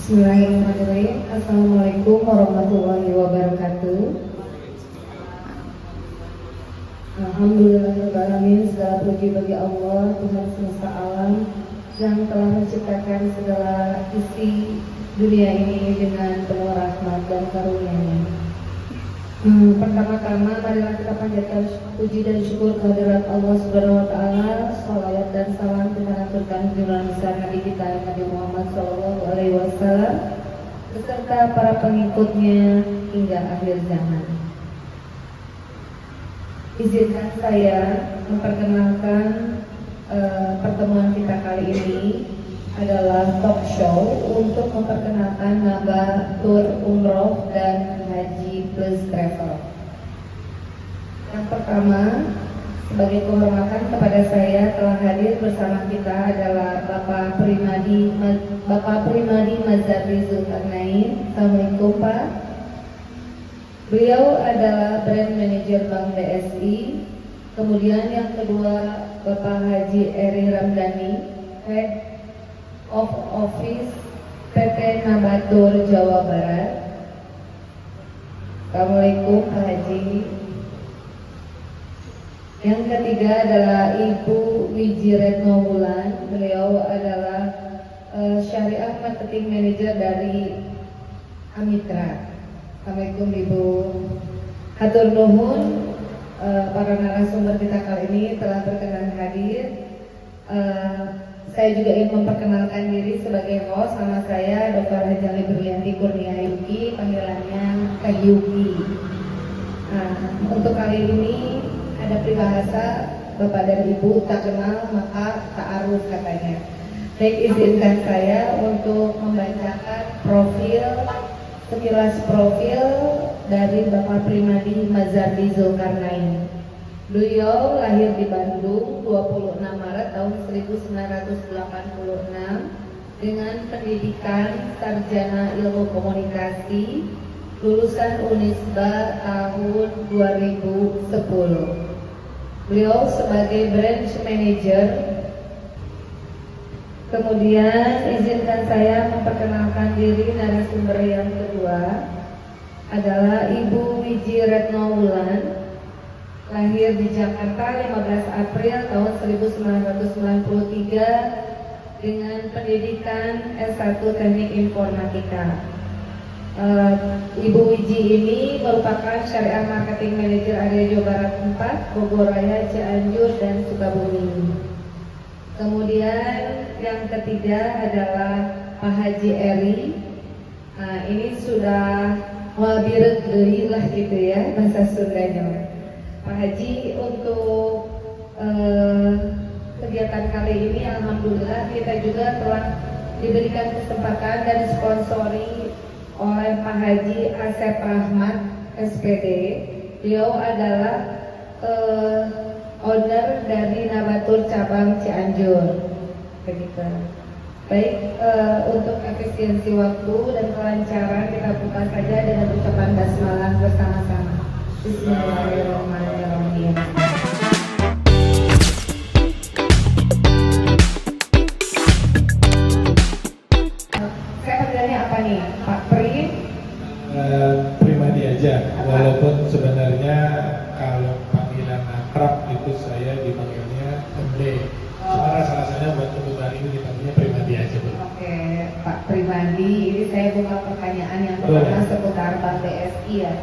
Bismillahirrahmanirrahim. Assalamualaikum warahmatullahi wabarakatuh. Alhamdulillahirrahmanirrahim. Segala puji bagi Allah, Tuhan semesta alam, yang telah menciptakan segala isi dunia ini dengan penuh rahmat dan karunia-Nya. Pertama-tama marilah kita panjatkan puji dan syukur kehadirat Allah Subhanahu wa taala. Salawat dan salam kita aturkan junjungan besar Nabi kita Nabi Muhammad sallallahu alaihi wasallam beserta para pengikutnya hingga akhir zaman. Izinkan saya memperkenalkan pertemuan kita kali ini adalah talk show untuk memperkenalkan Naba Tur Umroh dan Haji Plus Travel. Yang pertama, sebagai kehormatan kepada saya telah hadir bersama kita adalah Bapak Primadi Mazhari Zulkarnain. Assalamualaikum Pak. Beliau adalah brand manager Bank BSI. Kemudian yang kedua Bapak Haji Eri Ramdhani, Head of Office PT Nabatur Jawa Barat. Assalamualaikum Pak Haji. Yang ketiga adalah Ibu Wiji Retno Wulan. Beliau adalah Syariah Marketing Manager dari Amitra. Assalamualaikum Ibu. Hatur nuhun, para narasumber kita kali ini telah berkenan hadir. Saya juga ingin memperkenalkan diri sebagai host. Nama saya Dr. Hajali Berlianti Kurnia Yuki, panggilannya Kak Yuki. Untuk kali ini ada peribahasa Bapak dan Ibu tak kenal maka tak aruf katanya. Baik, izinkan saya untuk membacakan sekilas profil dari Bapak Primadi Mazhari Zulkarnain. Beliau lahir di Bandung 26 Maret tahun 1986 dengan pendidikan Sarjana Ilmu Komunikasi, lulusan Unisba tahun 2010. Beliau sebagai branch manager. Kemudian izinkan saya memperkenalkan diri narasumber yang kedua adalah Ibu Wiji Retno Wulan. Lahir di Jakarta 15 April tahun 1993 dengan pendidikan S1 Teknik Informatika. Ibu Wiji ini merupakan Syariah Marketing Manager Area Jawa Barat 4, Bogor Raya, Cianjur, dan Sukabumi. Kemudian yang ketiga adalah Pak Haji Eri. Ini sudah wabirek deui lah gitu ya bahasa Sundanya. Pak Haji, untuk kegiatan kali ini alhamdulillah kita juga telah diberikan kesempatan dan sponsori oleh Pak Haji Asep Rahmat SPD. Beliau adalah owner dari Nabatur cabang Cianjur. Begitu. Baik, untuk efisiensi waktu dan kelancaran kita buka saja dengan ucapan basmalah bersama-sama. Bismillahirrahmanirrahim. Saya panggilannya apa nih, Pak Pri? Primadi aja, walaupun sebenarnya kalau panggilan akrab itu saya dipanggilnya MD. Sebenarnya alasannya buat kebutuhan ini dipanggilnya Primadi aja. Oke, Pak Primadi, ini saya buka pertanyaan yang pertama seputar Bank BSI ya.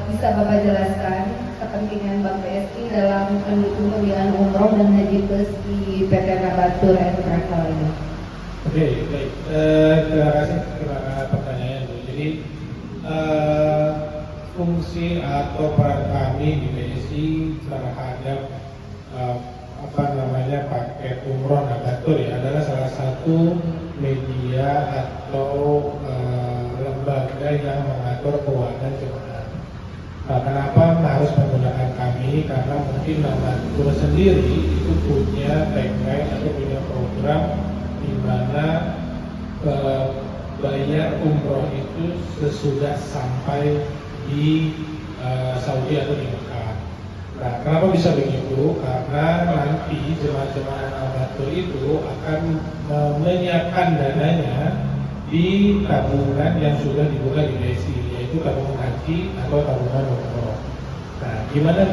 Bisa Bapak jelaskan kepentingan Bank BSI dalam mendukung pembiayaan umroh dan haji plus di PT Nabatur Travel ini? Oke, baik. Terima kasih pertanyaannya. Jadi fungsi atau peran kami di BSI terhadap paket umroh Nabatur ya adalah salah satu media atau lembaga yang mengatur keuangan jemaah. Kenapa harus menggunakan kami? Karena mungkin Nabatur sendiri itu punya tagline atau punya program di mana bayar umroh itu sesudah sampai di Saudi atau di Mekah. Nah, kenapa bisa begitu? Karena nanti jemaah-jemaah Nabatur itu akan menyiapkan dananya di tabungan yang sudah dibuka di BSI, yaitu tabungan haji atau tabungan umroh. Nah, gimana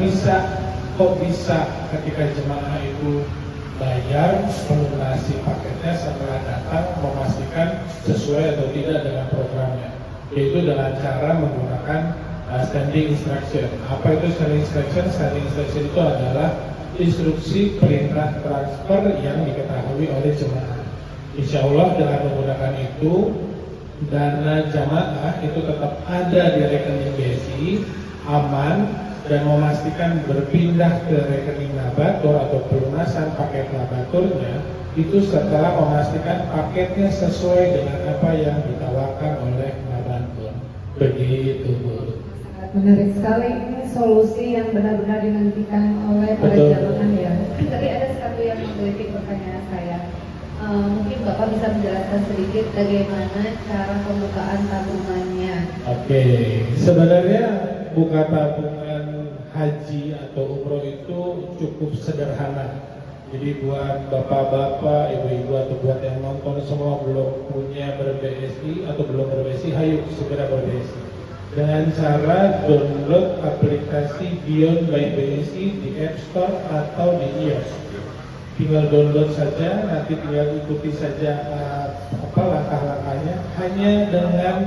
kok bisa ketika jemaah itu bayar melunasi paketnya setelah datang memastikan sesuai atau tidak dengan programnya, yaitu dengan cara menggunakan standing instruction. Apa itu standing instruction? Standing instruction itu adalah instruksi perintah transfer yang diketahui oleh jemaah. Insya Allah dengan menggunakan itu, dana jamaah itu tetap ada di rekening BSI, aman, dan memastikan berpindah ke rekening Nabatur atau pelunasan paket Nabaturnya itu setelah memastikan paketnya sesuai dengan apa yang ditawarkan oleh Nabatur. Begitu, Bu. Menarik sekali, ini solusi yang benar-benar dinantikan oleh para jamaah ya. Tapi ada satu yang menggelitik pertanyaan saya. Mungkin Bapak bisa menjelaskan sedikit bagaimana cara pembukaan tabungannya. Oke, sebenarnya buka tabungan haji atau umroh itu cukup sederhana. Jadi buat bapak-bapak, ibu-ibu atau buat yang nonton semua belum punya ber-BSI atau belum ber-BSI, ayo segera ber-BSI. Dengan cara download aplikasi Beyond by BSI di App Store atau di iOS. Tinggal download saja, nanti tinggal ikuti saja langkah-langkahnya. Hanya dengan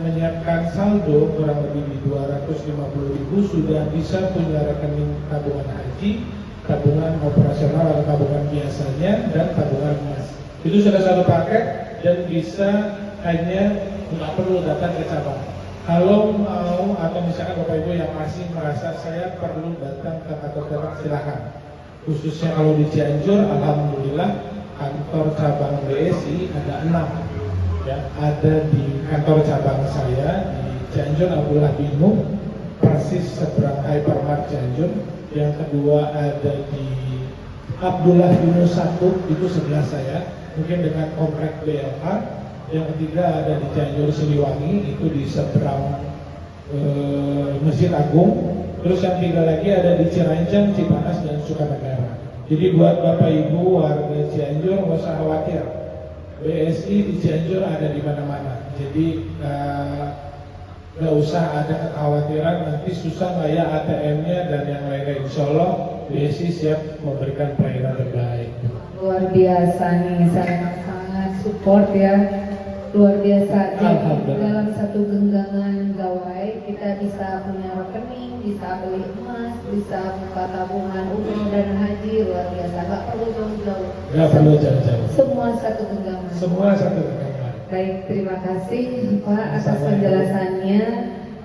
menyiapkan saldo kurang lebih di 250.000 sudah bisa punya rekening tabungan haji, tabungan operasional atau tabungan biasanya, dan tabungan emas. Itu sudah satu paket dan bisa hanya nggak perlu datang ke cabang. Kalau mau atau misalkan Bapak Ibu yang masih merasa saya perlu datang ke kantor cabang, silakan. Khususnya kalau di Cianjur, alhamdulillah kantor cabang BSI ada 6. Ya, ada di kantor cabang saya di Cianjur Abdullah Binung, persis seberang Hypermart Cianjur. Yang kedua ada di Abdullah Binung 1, itu sebelah saya, mungkin dengan komplek BLH. Yang ketiga ada di Cianjur Siliwangi, itu di seberang Masjid Agung. Terus yang tiga lagi ada di Cirancang, Cipanas, dan Sukanegara. Jadi buat Bapak Ibu warga Cianjur nggak usah khawatir, BSI di Cianjur ada di mana-mana. Jadi nggak usah ada kekhawatiran nanti susah nggak ya ATM-nya dan yang lainnya. Insya Allah BSI siap memberikan pelayanan terbaik. Luar biasa nih, sangat support ya. Luar biasa. Jadi dalam satu genggaman gawai kita bisa punya rekening, bisa beli emas, bisa buka tabungan umroh dan haji. Luar biasa, nggak perlu jauh-jauh. Nggak perlu jauh-jauh. Semua satu genggaman. Semua satu genggaman. Baik, terima kasih Pak atas penjelasannya.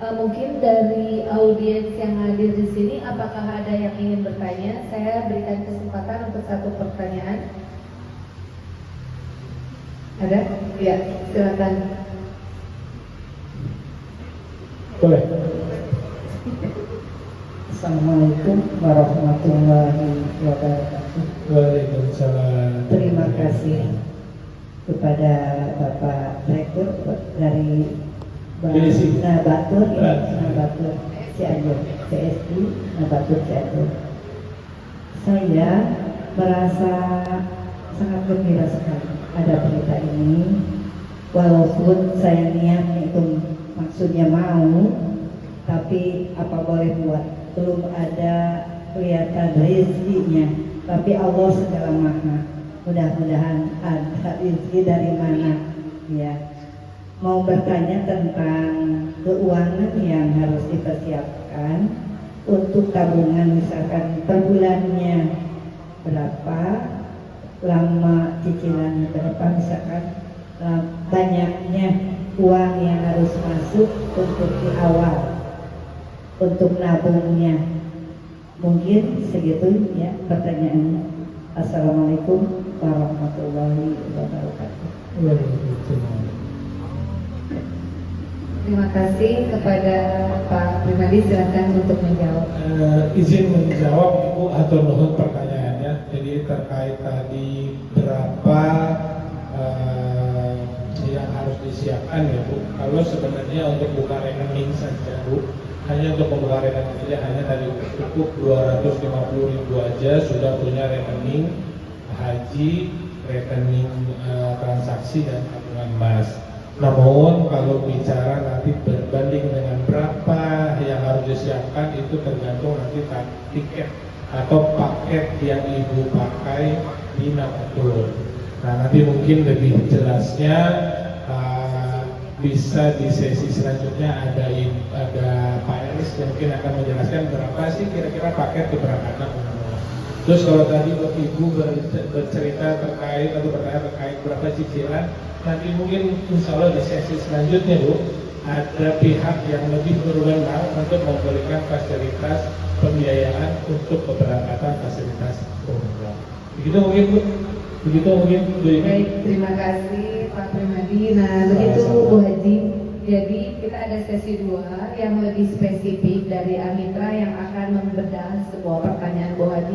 Mungkin dari audiens yang hadir di sini, apakah ada yang ingin bertanya? Saya berikan kesempatan untuk satu pertanyaan. Ada? Ya, silakan. Boleh. Assalamualaikum warahmatullahi wabarakatuh. Waalaikumsalam. Terima kasih kepada Bapak Rektor dari Nabatur Cianjur, BSI Nabatur Cianjur. Saya merasa sangat gembira sekali ada berita ini, walaupun saya niat itu maksudnya mau, tapi apa boleh buat, belum ada kelihatan rezekinya, tapi Allah segala maha, mudah-mudahan ada rezeki dari mana ya. Mau bertanya tentang keuangan yang harus dipersiapkan untuk tabungan, misalkan per bulannya berapa, lama cicilan berapa, misalkan banyaknya uang yang harus masuk untuk di awal untuk nabungnya. Mungkin segitu ya pertanyaannya. Assalamualaikum warahmatullahi wabarakatuh. Terima kasih kepada Pak Primadi, silakan untuk menjawab. Izin menjawab Ibu atau nuhun pertanyaannya. Jadi terkait tadi berapa yang harus disiapkan ya Bu. Kalau sebenarnya untuk buka rekening saja Bu, hanya untuk membuka rekening saja hanya tadi cukup 250.000 aja sudah punya rekening haji rekening transaksi dan tabungan emas. Namun kalau bicara nanti berbanding dengan berapa yang harus disiapkan itu tergantung nanti tiket atau paket yang ibu pakai di Nabatur. Nah nanti mungkin lebih jelasnya bisa di sesi selanjutnya ada Pak Eris yang mungkin akan menjelaskan berapa sih kira-kira paket keberangkatan umroh. Terus kalau tadi ibu bercerita terkait atau bertanya terkait berapa cicilan, nanti mungkin insya Allah di sesi selanjutnya Bu ada pihak yang lebih berwenang untuk memberikan fasilitas pembiayaan untuk keberangkatan fasilitas umroh. Begitu mungkin Bu. Begitu mungkin Bu. Baik, terima kasih Pak Primadi. Nah, begitu Bu Haji. Jadi kita ada sesi 2 yang lebih spesifik dari Amitra yang akan membedah sebuah pertanyaan Bu Haji.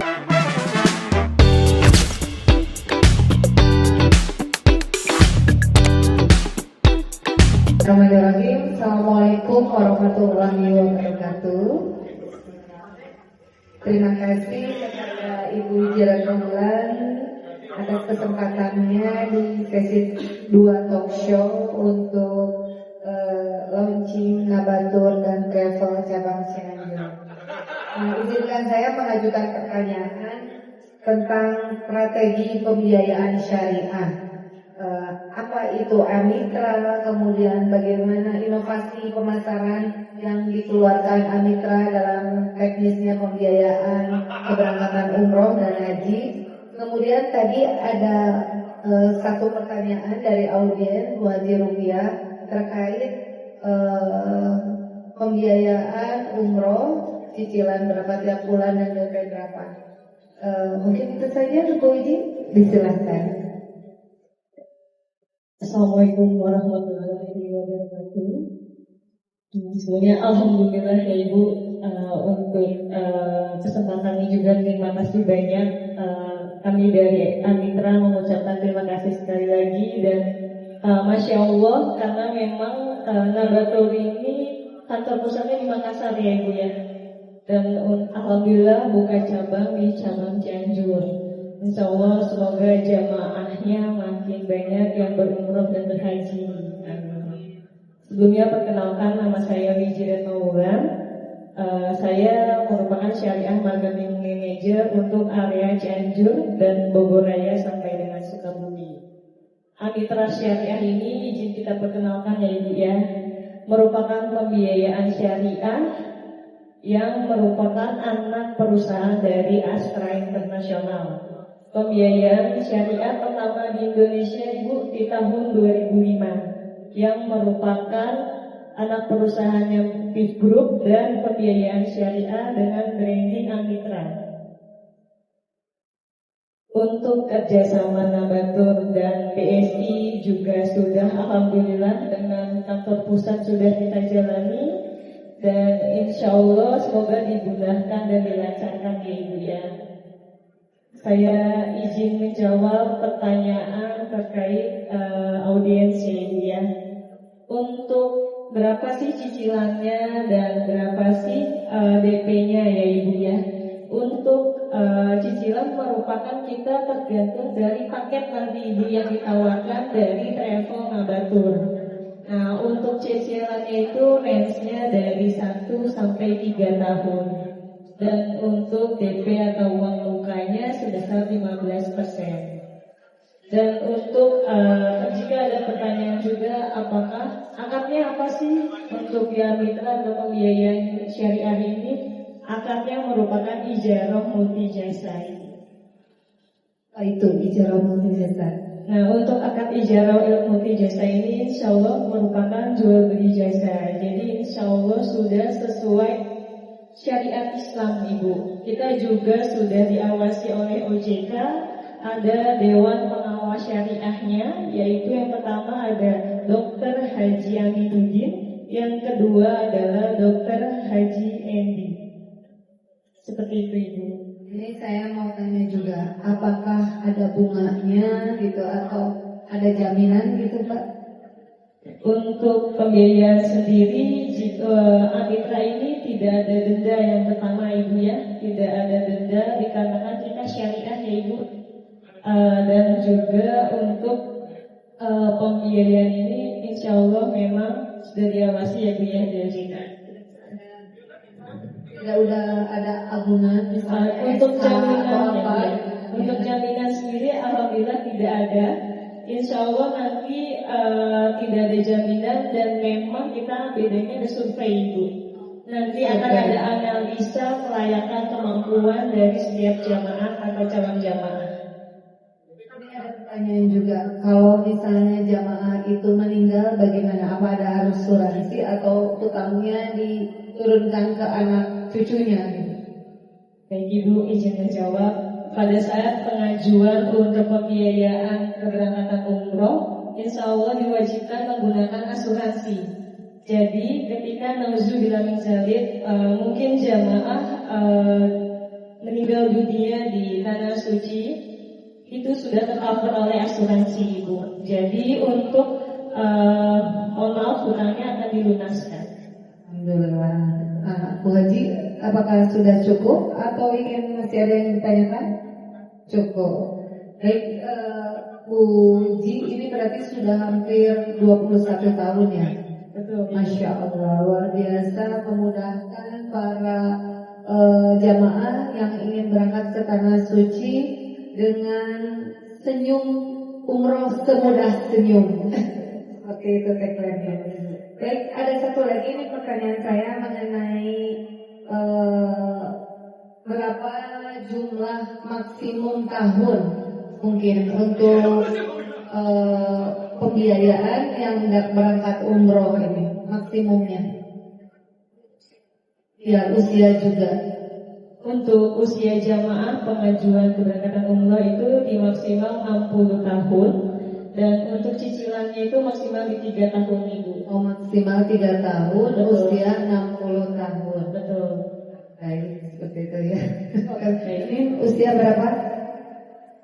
Bismillahirrahmanirrahim. Assalamualaikum warahmatullahi wabarakatuh. Terima kasih kepada Ibu Jiran Romlan atas kesempatannya di sesi 2 talk show untuk launching Nabatur dan Travel cabang Cianjur. Izinkan saya mengajukan pertanyaan tentang strategi pembiayaan syariah. Apa itu Amitra, kemudian bagaimana inovasi pemasaran yang dikeluarkan Amitra dalam teknisnya pembiayaan keberangkatan umroh dan haji. Kemudian tadi ada satu pertanyaan dari audiens Bu Haji Rupiah terkait pembiayaan umroh, cicilan berapa tiap bulan dan DP berapa. Mungkin itu saja Bu Haji, disilahkan. Assalamualaikum warahmatullahi wabarakatuh. Sebenarnya alhamdulillah ya Ibu untuk kesempatan ini juga terima kasih banyak. Kami dari Amitra mengucapkan terima kasih sekali lagi dan Masya Allah karena memang Nabatur ini kantor pusatnya di Makassar ya Ibu ya. Dan alhamdulillah buka cabang di cabang Cianjur. Insya Allah semoga jamaahnya makin banyak yang berumroh dan berhaji. Amin. Sebelumnya perkenalkan nama saya Wijiret Maulan. Saya merupakan Syariah Marketing Manager untuk area Cianjur dan Bogor Raya sampai dengan Sukabumi. Amitra Syariah ini izin kita perkenalkan ya Ibu ya, merupakan pembiayaan syariah yang merupakan anak perusahaan dari Astra Internasional. Pembiayaan syariah pertama di Indonesia Ibu di tahun 2005 yang merupakan anak perusahaannya PIF Group dan pembiayaan syariah dengan branding Amitra. Untuk kerjasama Nabatur dan BSI juga sudah alhamdulillah dengan kantor pusat sudah kita jalani dan insya Allah semoga dimudahkan dan dilancarkan ya Ibu ya. Saya izin menjawab pertanyaan terkait audiens ya Ibu ya. Untuk berapa sih cicilannya dan berapa sih DP-nya ya Ibu ya. Untuk cicilan merupakan kita tergantung dari paket nanti Ibu yang ditawarkan dari Travel Nabatur. Nah untuk cicilannya itu range-nya dari 1 sampai 3 tahun. Dan untuk DP atau uang mukanya sebesar 15%. Dan untuk jika ada pertanyaan juga apakah akadnya apa sih untuk Amitra atau pembiayaan syariah ini, akadnya merupakan ijarah multi jasa. Itu ijarah multi jasa. Nah untuk akad ijarah multi jasa ini insya Allah merupakan jual beli jasa. Jadi insya Allah sudah sesuai syariat Islam Ibu. Kita juga sudah diawasi oleh OJK. Ada Dewan Pengawas Syariahnya, yaitu yang pertama ada Dr. Haji Aminuddin, yang kedua adalah Dr. Haji Endi. Seperti itu Ibu. Ini saya mau tanya juga, apakah ada bunganya gitu atau ada jaminan gitu Pak? Untuk pembiayaan sendiri, Amitra ini tidak ada denda yang pertama Ibu ya, tidak ada denda dikarenakan kita syariah ya Ibu. Dan juga untuk pembiayaan ini insya Allah memang sudah diawasi ya Bu ya dari kita. Udah ada agunan misalnya Untuk SK jaminan atau ya, apa? untuk jaminan sendiri alhamdulillah tidak ada. Insya Allah nanti tidak ada jaminan dan memang kita bedanya ada survei Ibu. Nanti akan ada analisa kelayakan kemampuan dari setiap jamaah atau calon jamaah. Ini ada pertanyaan juga, kalau misalnya jamaah itu meninggal bagaimana? Apa ada asuransi atau utangnya diturunkan ke anak cucunya? Baik Ibu izin menjawab. Pada saat pengajuan untuk pembiayaan keberangkatan umroh, insya Allah diwajibkan menggunakan asuransi. Jadi ketika nauzubillah min dzalik, mungkin jamaah meninggal dunia di tanah suci, itu sudah tercover oleh asuransi Ibu. Jadi untuk mohon maaf hutangnya akan dilunaskan. Alhamdulillah. Bu Haji, apakah sudah cukup atau ingin masih ada yang ditanyakan? Cukup. Baik, Bu Ji, ini berarti sudah hampir 21 tahun ya? Betul. Masya Allah, luar biasa memudahkan para jamaah yang ingin berangkat ke tanah suci dengan senyum umroh semudah senyum. Seperti itu tagline-nya. Baik, ada satu lagi ini pertanyaan saya mengenai berapa jumlah maksimum tahun mungkin untuk pembiayaan yang berangkat umroh ini maksimumnya? Ya, usia juga. Untuk usia jamaah pengajuan keberangkatan umroh itu di maksimal 60 tahun dan untuk cicilannya itu maksimal di 3 tahun Ibu. Oh, maksimal 3 tahun, Betul. usia 60 tahun. Betul. Baik, seperti itu ya. Ini usia berapa?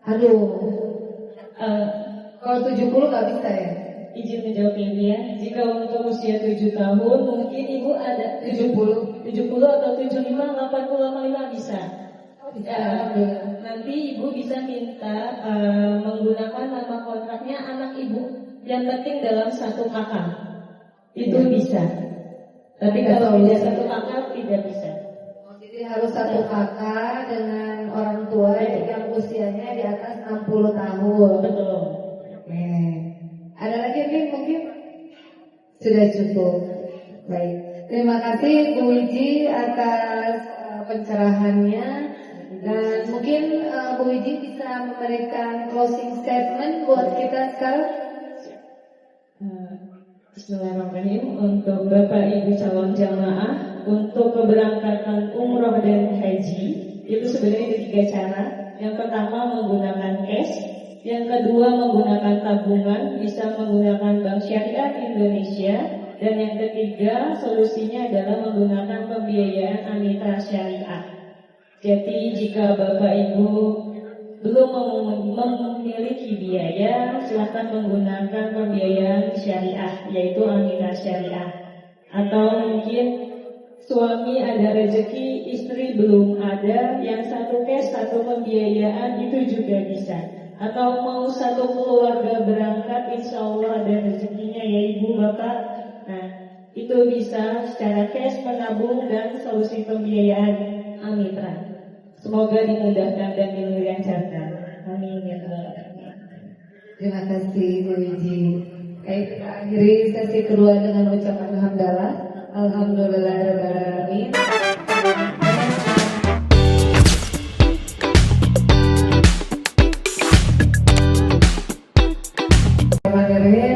Aduh, kalau 70 nggak bisa ya? Izin menjawab Ibu ya. Jika untuk usia 7 tahun mungkin Ibu ada 70 atau 75, 80, 85 bisa. Nanti Ibu bisa minta menggunakan nama kontraknya anak Ibu. Yang penting dalam satu kakak. Itu bisa. Tapi kalau tidak satu kakak tidak bisa. Jadi harus satu kakak dengan orang tua yang usianya di atas 60 tahun. Betul. Oke. Ada lagi mungkin? Sudah cukup. Baik. Terima kasih Bu Wiji atas pencerahannya. Dan mungkin Bu Wiji bisa memberikan closing statement buat kita sekarang. Bismillahirrahmanirrahim. Untuk Bapak Ibu calon jamaah untuk keberangkatan umroh dan haji itu sebenarnya ada 3 cara. Yang pertama menggunakan cash, yang kedua menggunakan tabungan, bisa menggunakan Bank Syariah Indonesia, dan yang ketiga solusinya adalah menggunakan pembiayaan Amitra Syariah. Jadi jika Bapak Ibu belum memiliki biaya, silakan menggunakan pembiayaan syariah, yaitu Amitra Syariah. Atau mungkin suami ada rezeki, istri belum ada, yang satu cash, satu pembiayaan itu juga bisa. Atau mau satu keluarga berangkat, insya Allah ada rezekinya ya Ibu Bapak. Nah, itu bisa secara cash, menabung, dan solusi pembiayaan Amitra. Semoga dimudahkan dan dilancarkan. Amin ya Allah. Terima kasih Bu Wiji. Baik, kita akhiri sesi kedua dengan ucapan hamdalah. Alhamdulillahirabbil alamin.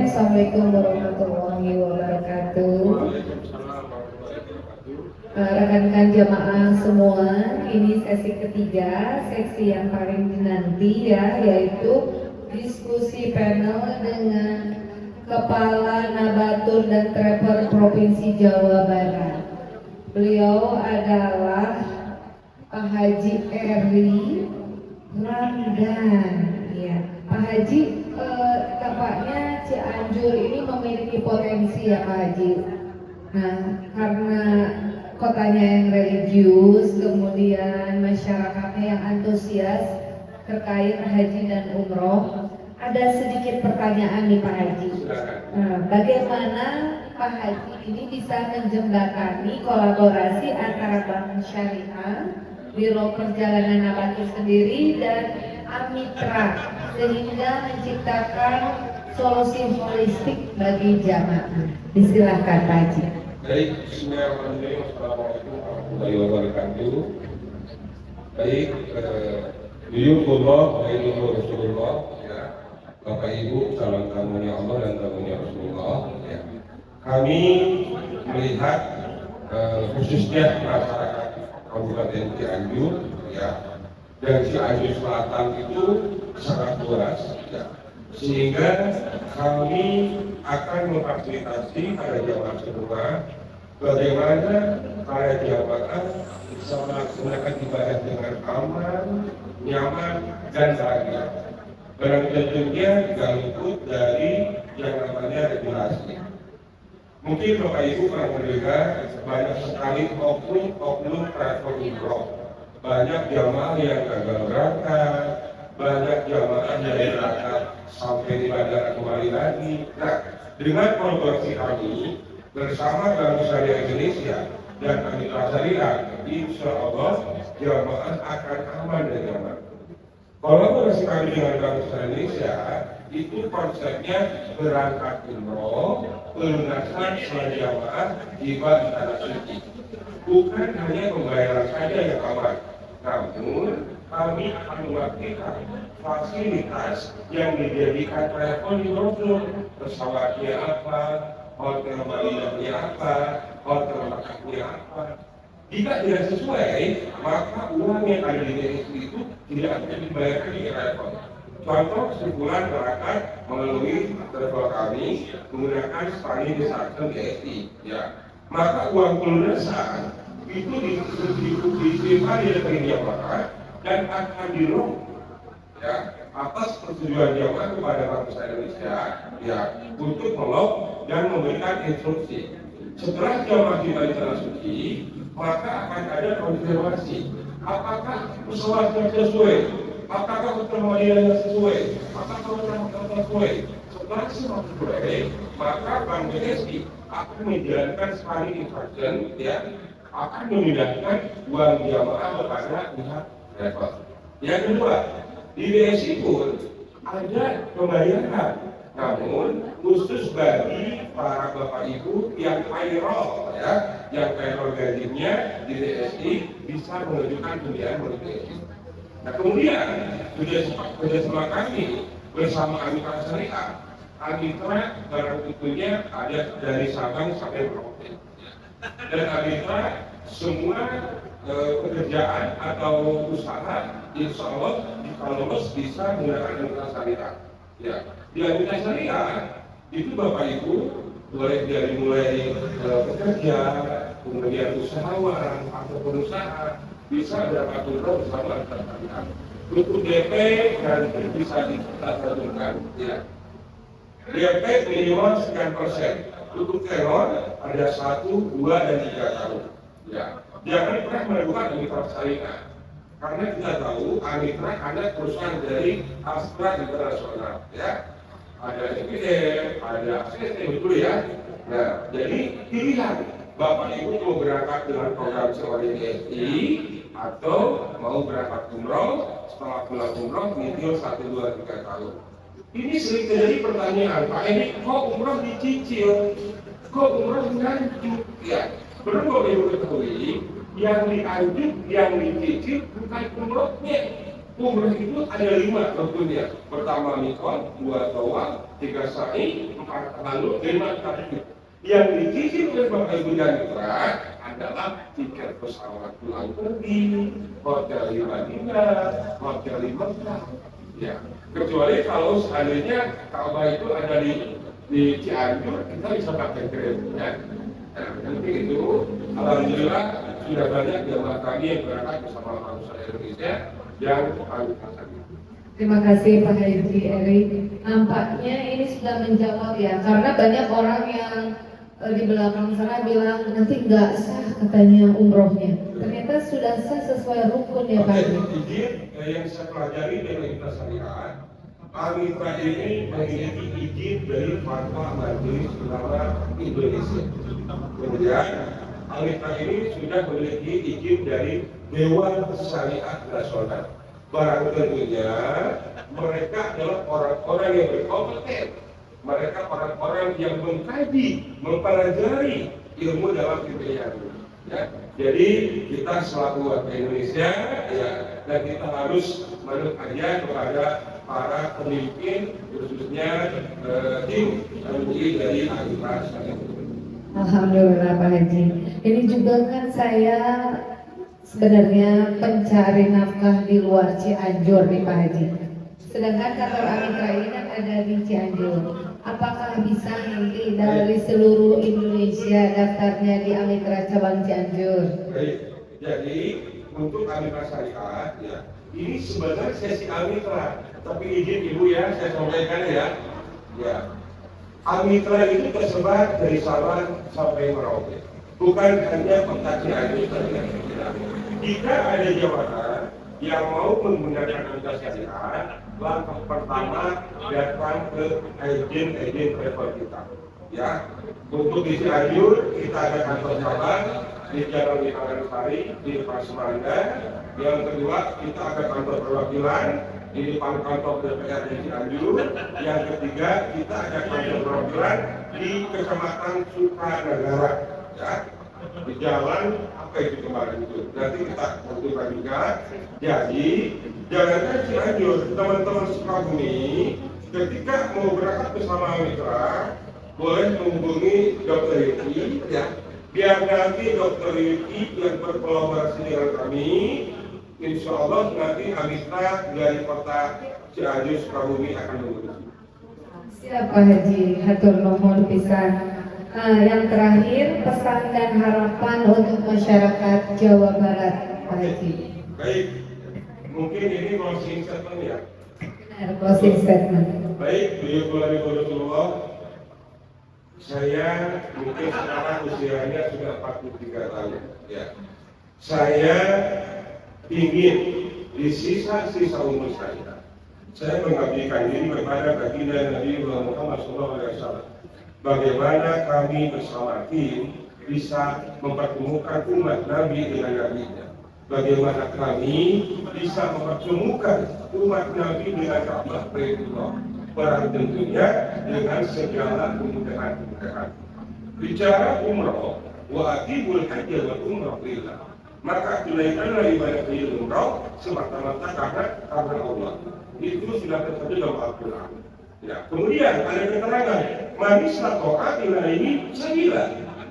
Assalamualaikum warahmatullahi wabarakatuh. Rekan-rekan jamaah semua, ini sesi ketiga, sesi yang paling dinanti ya, yaitu diskusi panel dengan Kepala Nabatur dan Trapper Provinsi Jawa Barat. Beliau adalah Pak Haji Eri Ramdan. Ya, Pak Haji, tampaknya Cianjur ini memiliki potensi ya Pak Haji. Nah, karena kotanya yang religius, kemudian masyarakatnya yang antusias, terkait haji dan umroh. Ada sedikit pertanyaan nih Pak Haji. Bagaimana Pak Haji ini bisa menjembatani kolaborasi antara Bank Syariah, Biro Perjalanan Nabatul sendiri dan Amitra sehingga menciptakan solusi holistik bagi jamaah? Disilahkan Pak Haji. Baik, bismillahirrahmanirrahim. Assalamualaikum warahmatullahi wabarakatuh. Baik, beliau Rasulullah, ya, Bapak Ibu, calon tamunya Allah dan tamunya Rasulullah, ya. Kami melihat khususnya masyarakat Kabupaten Cianjur, ya, dan Cianjur Selatan itu sangat luas, ya. Sehingga kami akan memfasilitasi para jamaah semua bagaimana para jamaah bisa melaksanakan ibadah dengan aman, nyaman, dan bahagia. Barang tentunya juga luput dari yang namanya regulasi. Mungkin Bapak Ibu pernah mendengar banyak sekali oknum travel umroh. Banyak jamaah yang gagal berangkat, banyak jamaah yang berangkat sampai di bandara kembali lagi. Nah, dengan kolaborasi kami bersama Bank Syariah Indonesia dan Amitra Syariah, insya Allah jamaah akan aman dan nyaman. Kolaborasi kami dengan Bank Syariah Indonesia itu konsepnya berangkat umroh, pelunasan setelah jamaah tiba di tanah suci. Bukan hanya pembayaran saja yang aman, namun kami akan memastikan fasilitas yang dijadikan travel di brosur, pesawatnya apa, hotel marinanya apa, hotel makannya apa. Jika tidak sesuai, maka uang yang ada di DSI itu tidak akan dibayarkan di travel. Contoh kesimpulan berangkat melalui travel kami menggunakan standing desakan DSI, ya. Maka uang pelunasan itu disimpan di rekening jamaah dan akan dirok, ya, atas persetujuan jamaah kepada Bank Syariah Indonesia, ya, untuk melok dan memberikan instruksi. Setelah jamaah tiba di tanah suci, maka akan ada konfirmasi apakah pesawatnya sesuai, apakah hotel Madinahnya sesuai, apakah hotel sesuai. Setelah semua sesuai, maka Bank BSI akan menjalankan sparring instruction, ya, akan memindahkan uang jamaah kepada pihak travel. Yang kedua, di BSI pun ada pembayaran, namun khusus bagi para bapak ibu yang payroll, ya, yang payroll gajinya di BSI bisa menunjukkan pembiayaan melalui BSI. Nah, kemudian kerjasama kami bersama Amitra Syariah, Amitra barang tentunya ada dari Sabang sampai Merauke, dan Amitra semua pekerjaan atau usaha insya Allah kalau bisa menggunakan Amitra Syariah. Ya, di Amitra Syariah itu Bapak Ibu boleh dari mulai pekerja, kemudian usahawan atau pengusaha bisa dapat umroh bersama Amitra Syariah. Untuk DP nanti bisa ditetapkan, ya. DP minimal sekian persen. Untuk tenor ada 1, 2, dan 3 tahun. Ya, jangan pernah meragukan Amitra Syariah, karena kita tahu Amitra ada perusahaan dari Astra Internasional, ya. Ada SPM, ada ACC, betul ya. Nah, jadi pilihan Bapak Ibu mau berangkat dengan program sewa DSI atau mau berangkat umroh, setelah pulang umroh nyicil 1, 2, 3 tahun. Ini sering terjadi pertanyaan, Pak, ini kok umroh dicicil, kok umroh dilanjut, ya. Perlu Bapak Ibu ketahui, yang dilanjut, yang dicicil bukan umrohnya. Umroh itu ada 5 rukunnya. Pertama mikot, 2 tawaf, 3 sa'i, 4 tahalul, 5 tahajud. Yang dicicil oleh Bapak Ibu dan Mitra adalah tiket pesawat pulang pergi, hotel di Madinah, hotel di Mekah. Ya, kecuali kalau seandainya Ka'bah itu ada di Cianjur, kita bisa pakai krim, ya. Nah, nanti itu alhamdulillah sudah banyak jamaah kami yang berangkat bersama Bank Syariah Indonesia yang kami pasang. Terima kasih Pak Haji Eri. Nampaknya ini sudah menjawab ya, karena banyak orang yang di belakang sana bilang nanti nggak sah katanya umrohnya. Ternyata sudah sah sesuai sesuai rukun ya Pak Haji. Izin yang saya pelajari dari Universitas Syariat, Amitra ini memiliki izin dari Fatwa Majelis Ulama Indonesia. Kemudian Amitra ini sudah memiliki izin dari Dewan Syariat Nasional. Barang tentunya mereka adalah orang-orang yang berkompeten. Mereka orang-orang yang mengkaji, mempelajari ilmu dalam kebijakan. Ya, jadi kita selaku warga Indonesia, ya, dan kita harus manut aja kepada para pemimpin, khususnya tim MUI dari Amitra Syariat. Alhamdulillah Pak Haji. Ini juga kan saya sebenarnya pencari nafkah di luar Cianjur nih Pak Haji. Sedangkan kantor Amitra ini kan ada di Cianjur. Apakah bisa nanti dari seluruh Indonesia daftarnya di Amitra cabang Cianjur? Baik, jadi untuk Amitra Syariat, ya, ini sebenarnya sesi Amitra, tapi izin Ibu ya, saya sampaikan ya. Ya, Amitra itu tersebar dari Sabang sampai Merauke, bukan hanya kota Cianjur. Jika ada jamaah yang mau menggunakan Amitra Syariat, langkah pertama datang ke agen travel kita. Ya, untuk di Cianjur kita ada kantor cabang di Jalan Wilangan Sari di Pasmanda. Yang kedua kita ada kantor perwakilan di depan kantor DPRD Cianjur. Yang ketiga kita ada kantor perwakilan di Kecamatan Sukanagara. Ya, di jalan apa itu kemarin itu nanti kita tentukan juga. Jadi jangankan Cianjur, teman-teman Sukabumi ketika mau berangkat bersama Amitra boleh menghubungi Dr. Yuki, ya, biar nanti Dr. Yuki yang berkolaborasi dengan kami, insya Allah nanti Amitra dari kota Cianjur Sukabumi akan mengurus. Siap Pak Haji, hatur nuhun pisan. Yang terakhir pesan dan harapan untuk masyarakat Jawa Barat Pak Haji. Baik, mungkin ini closing statement ya. Benar, closing statement. Baik, beliau Rasulullah, saya mungkin sekarang usianya sudah 43 tahun. Ya, saya ingin di sisa-sisa umur saya mengabdikan diri kepada baginda Nabi Muhammad SAW. Bagaimana kami bersama tim bisa mempertemukan umat Nabi dengan Nabi-Nya. Bagaimana kami bisa mempertemukan umat Nabi dengan Ka'bah Baitullah. Barang tentunya dengan segala kemudahan-kemudahan. Bicara umroh, wa atibul hajj wal umroh lillah. Maka tunaikanlah ibadah haji umroh semata-mata karena Allah. Itu sudah terjadi dalam Al-Quran. Ya, kemudian ada keterangan manislah to'at ini sabila.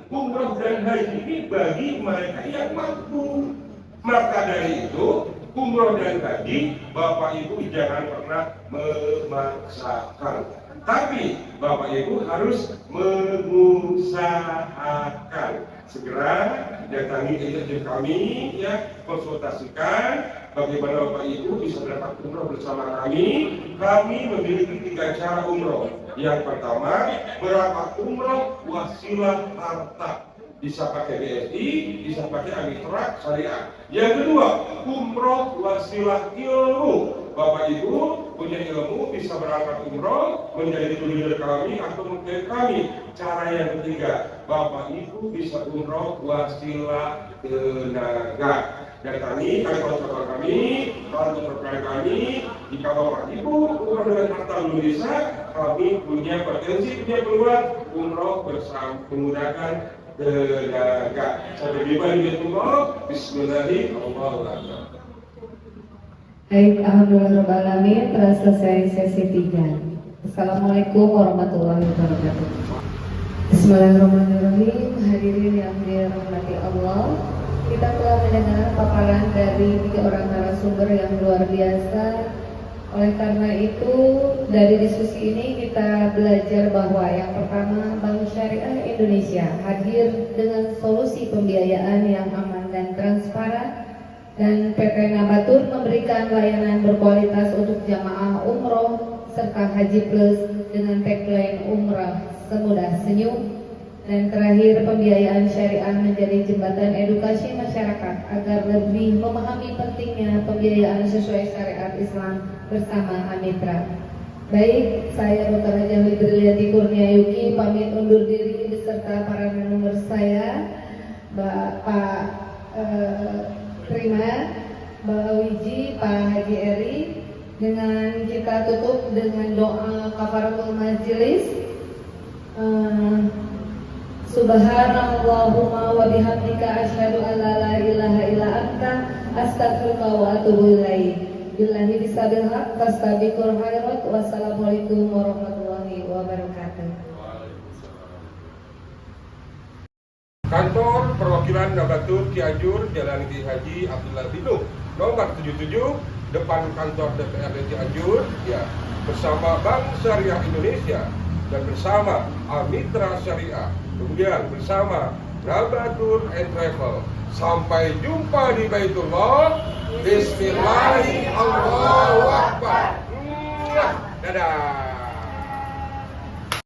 Umroh dan haji ini bagi mereka yang mampu. Maka dari itu umroh dan haji Bapak Ibu jangan pernah memaksakan, tapi Bapak Ibu harus mengusahakan. Segera datangi agen kami, ya, konsultasikan bagaimana Bapak Ibu bisa berangkat umroh bersama kami. Kami memiliki 3 cara umroh. Yang pertama, berangkat umroh wasilah harta. Bisa pakai BSI, bisa pakai Amitra Syariat. Yang kedua, umroh wasilah ilmu. Bapak Ibu punya ilmu bisa berangkat umroh menjadi leader kami atau mungkin kami. Cara yang ketiga, Bapak Ibu bisa umroh wasilah tenaga. Datangi kantor kami, kantor kami. Jika Bapak Ibu umroh dengan harta belum bisa, kami punya potensi, punya peluang umroh bersama menggunakan tenaga. Sampai jumpa di umroh. Bismillahirrahmanirrahim. Baik, alhamdulillahirobbilalamin, telah selesai sesi 3. Assalamualaikum warahmatullahi wabarakatuh. Bismillahirrahmanirrahim. Hadirin yang dirahmati Allah, kita telah mendengar paparan dari 3 orang narasumber yang luar biasa. Oleh karena itu, dari diskusi ini kita belajar bahwa yang pertama, Bank Syariah Indonesia hadir dengan solusi pembiayaan yang aman dan transparan, dan PT Nabatur memberikan layanan berkualitas untuk jamaah umroh serta haji plus dengan tagline umrah semudah senyum. Dan terakhir, pembiayaan syariah menjadi jembatan edukasi masyarakat agar lebih memahami pentingnya pembiayaan sesuai syariat Islam bersama Amitra. Baik, saya Dr. Hajah Widriliati Kurnia Yuki pamit undur diri beserta para narasumber saya, Pak Prima, Mbak Wiji, Pak Haji Eri. Dengan kita tutup dengan doa kafaratul majelis. Subhanallahumma wa bihamdika asyhadu an la ilaha illa anta astaghfiruka wa atubu ilaik. Billahi bisabil haq fastabiqul khairat. Wassalamualaikum warahmatullahi wabarakatuh. Kantor Perwakilan Nabatul Cianjur, Jalan Ki Haji Abdullah bin Nuh, nomor 77, depan kantor DPRD Cianjur, ya, bersama Bank Syariah Indonesia dan bersama Amitra Syariah, kemudian bersama Nabatul and Travel. Sampai jumpa di Baitullah. Bismillahirrahmanirrahim. Dadah.